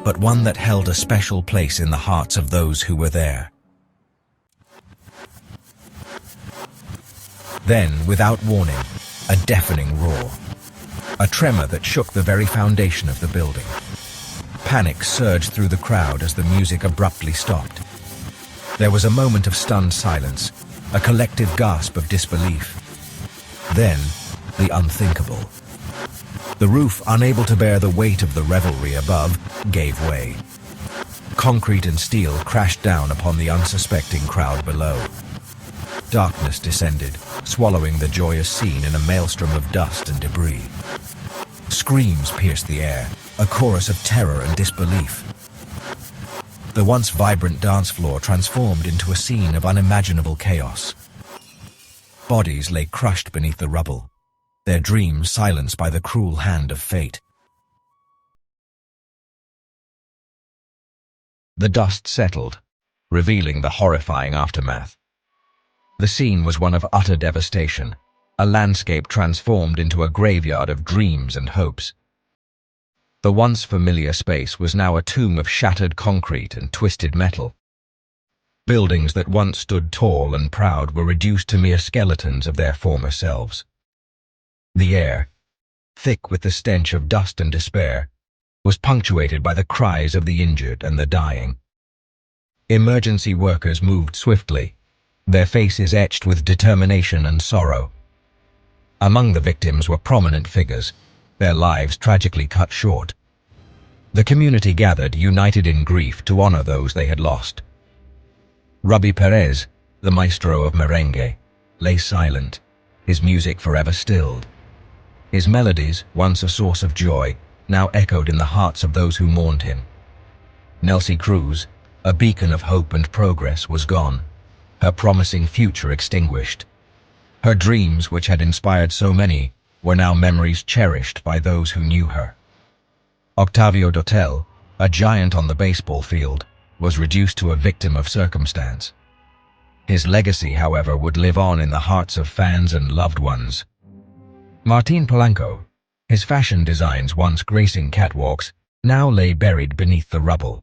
but one that held a special place in the hearts of those who were there. Then, without warning, a deafening roar. A tremor that shook the very foundation of the building. Panic surged through the crowd as the music abruptly stopped. There was a moment of stunned silence, a collective gasp of disbelief. Then, the unthinkable. The roof, unable to bear the weight of the revelry above, gave way. Concrete and steel crashed down upon the unsuspecting crowd below. Darkness descended, swallowing the joyous scene in a maelstrom of dust and debris. Screams pierced the air, a chorus of terror and disbelief. The once vibrant dance floor transformed into a scene of unimaginable chaos. Bodies lay crushed beneath the rubble, their dreams silenced by the cruel hand of fate. The dust settled, revealing the horrifying aftermath. The scene was one of utter devastation, a landscape transformed into a graveyard of dreams and hopes. The once familiar space was now a tomb of shattered concrete and twisted metal. Buildings that once stood tall and proud were reduced to mere skeletons of their former selves. The air, thick with the stench of dust and despair, was punctuated by the cries of the injured and the dying. Emergency workers moved swiftly, their faces etched with determination and sorrow. Among the victims were prominent figures, their lives tragically cut short. The community gathered, united in grief, to honor those they had lost. Ruby Perez, the maestro of merengue, lay silent, his music forever stilled. His melodies, once a source of joy, now echoed in the hearts of those who mourned him. Nelsie Cruz, a beacon of hope and progress, was gone, her promising future extinguished. Her dreams, which had inspired so many, were now memories cherished by those who knew her. Octavio Dotel, a giant on the baseball field, was reduced to a victim of circumstance. His legacy, however, would live on in the hearts of fans and loved ones. Martin Polanco, his fashion designs once gracing catwalks, now lay buried beneath the rubble.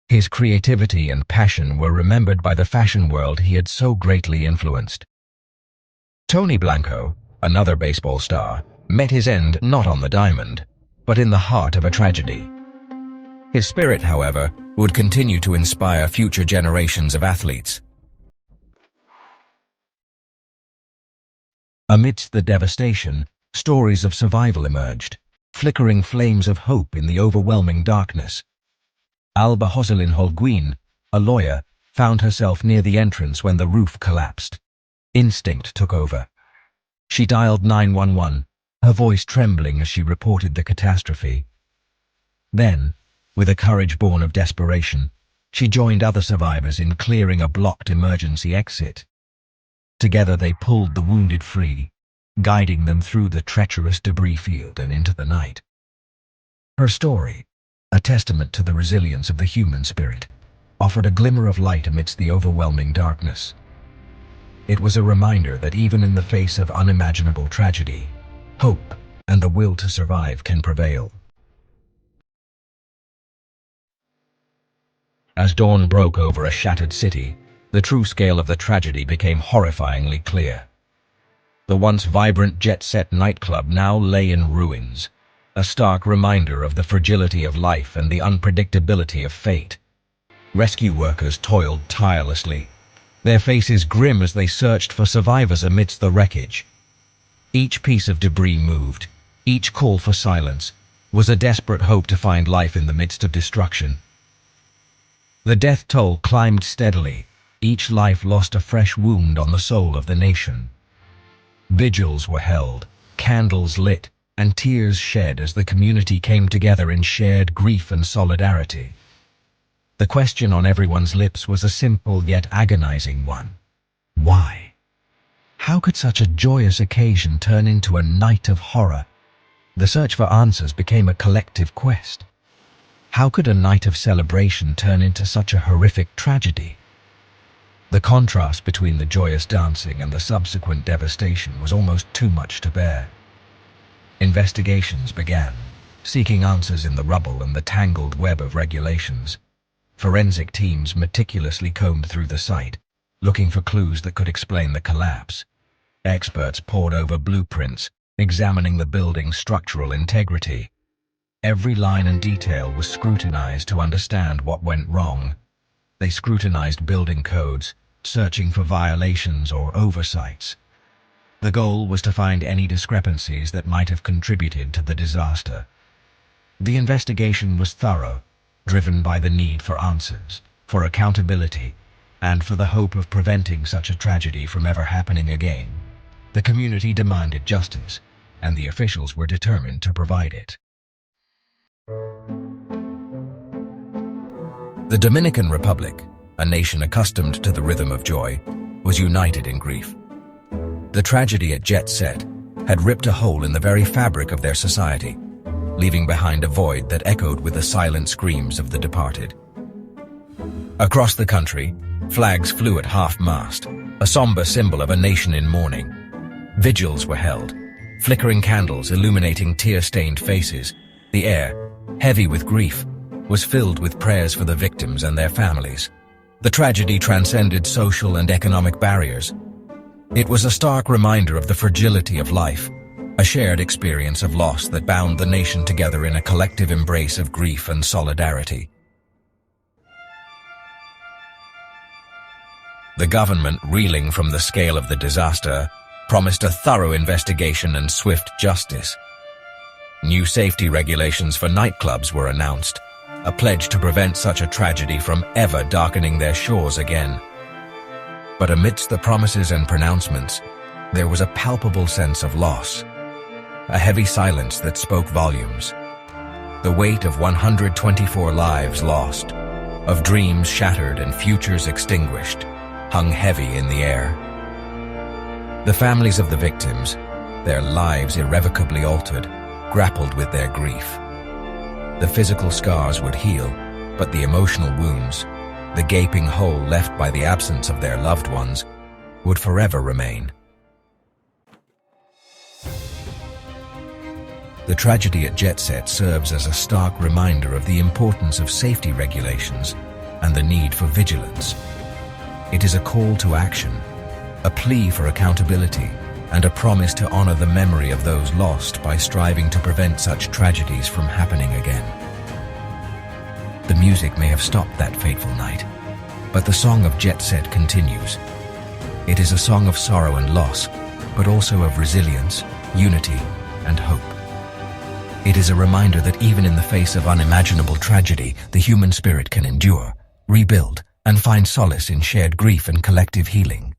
His creativity and passion were remembered by the fashion world he had so greatly influenced. Tony Blanco, another baseball star, met his end not on the diamond, but in the heart of a tragedy. His spirit, however, would continue to inspire future generations of athletes. Amidst the devastation, stories of survival emerged, flickering flames of hope in the overwhelming darkness. Alba Jocelyn Holguin, a lawyer, found herself near the entrance when the roof collapsed. Instinct took over. She dialed 911, her voice trembling as she reported the catastrophe. Then, with a courage born of desperation, she joined other survivors in clearing a blocked emergency exit. Together they pulled the wounded free, guiding them through the treacherous debris field and into the night. Her story, a testament to the resilience of the human spirit, offered a glimmer of light amidst the overwhelming darkness. It was a reminder that even in the face of unimaginable tragedy, hope and the will to survive can prevail. As dawn broke over a shattered city, the true scale of the tragedy became horrifyingly clear. The once vibrant jet-set nightclub now lay in ruins, a stark reminder of the fragility of life and the unpredictability of fate. Rescue workers toiled tirelessly, their faces grim as they searched for survivors amidst the wreckage. Each piece of debris moved, each call for silence, was a desperate hope to find life in the midst of destruction. The death toll climbed steadily, each life lost a fresh wound on the soul of the nation. Vigils were held, candles lit, and tears shed as the community came together in shared grief and solidarity. The question on everyone's lips was a simple yet agonizing one. Why? How could such a joyous occasion turn into a night of horror? The search for answers became a collective quest. How could a night of celebration turn into such a horrific tragedy? The contrast between the joyous dancing and the subsequent devastation was almost too much to bear. Investigations began, seeking answers in the rubble and the tangled web of regulations. Forensic teams meticulously combed through the site, looking for clues that could explain the collapse. Experts pored over blueprints, examining the building's structural integrity. Every line and detail was scrutinized to understand what went wrong. They scrutinized building codes, searching for violations or oversights. The goal was to find any discrepancies that might have contributed to the disaster. The investigation was thorough, driven by the need for answers, for accountability, and for the hope of preventing such a tragedy from ever happening again. The community demanded justice, and the officials were determined to provide it. The Dominican Republic, a nation accustomed to the rhythm of joy, was united in grief. The tragedy at Jet Set had ripped a hole in the very fabric of their society, leaving behind a void that echoed with the silent screams of the departed. Across the country, flags flew at half-mast, a somber symbol of a nation in mourning. Vigils were held, flickering candles illuminating tear-stained faces. The air, heavy with grief, was filled with prayers for the victims and their families. The tragedy transcended social and economic barriers. It was a stark reminder of the fragility of life, a shared experience of loss that bound the nation together in a collective embrace of grief and solidarity. The government, reeling from the scale of the disaster, promised a thorough investigation and swift justice. New safety regulations for nightclubs were announced, a pledge to prevent such a tragedy from ever darkening their shores again. But amidst the promises and pronouncements, there was a palpable sense of loss, a heavy silence that spoke volumes. The weight of 124 lives lost, of dreams shattered and futures extinguished, hung heavy in the air. The families of the victims, their lives irrevocably altered, grappled with their grief. The physical scars would heal, but the emotional wounds, the gaping hole left by the absence of their loved ones, would forever remain. The tragedy at Jet Set serves as a stark reminder of the importance of safety regulations and the need for vigilance. It is a call to action, a plea for accountability, and a promise to honor the memory of those lost by striving to prevent such tragedies from happening again. The music may have stopped that fateful night, but the song of Jet Set continues. It is a song of sorrow and loss, but also of resilience, unity, and hope. It is a reminder that even in the face of unimaginable tragedy, the human spirit can endure, rebuild, and find solace in shared grief and collective healing.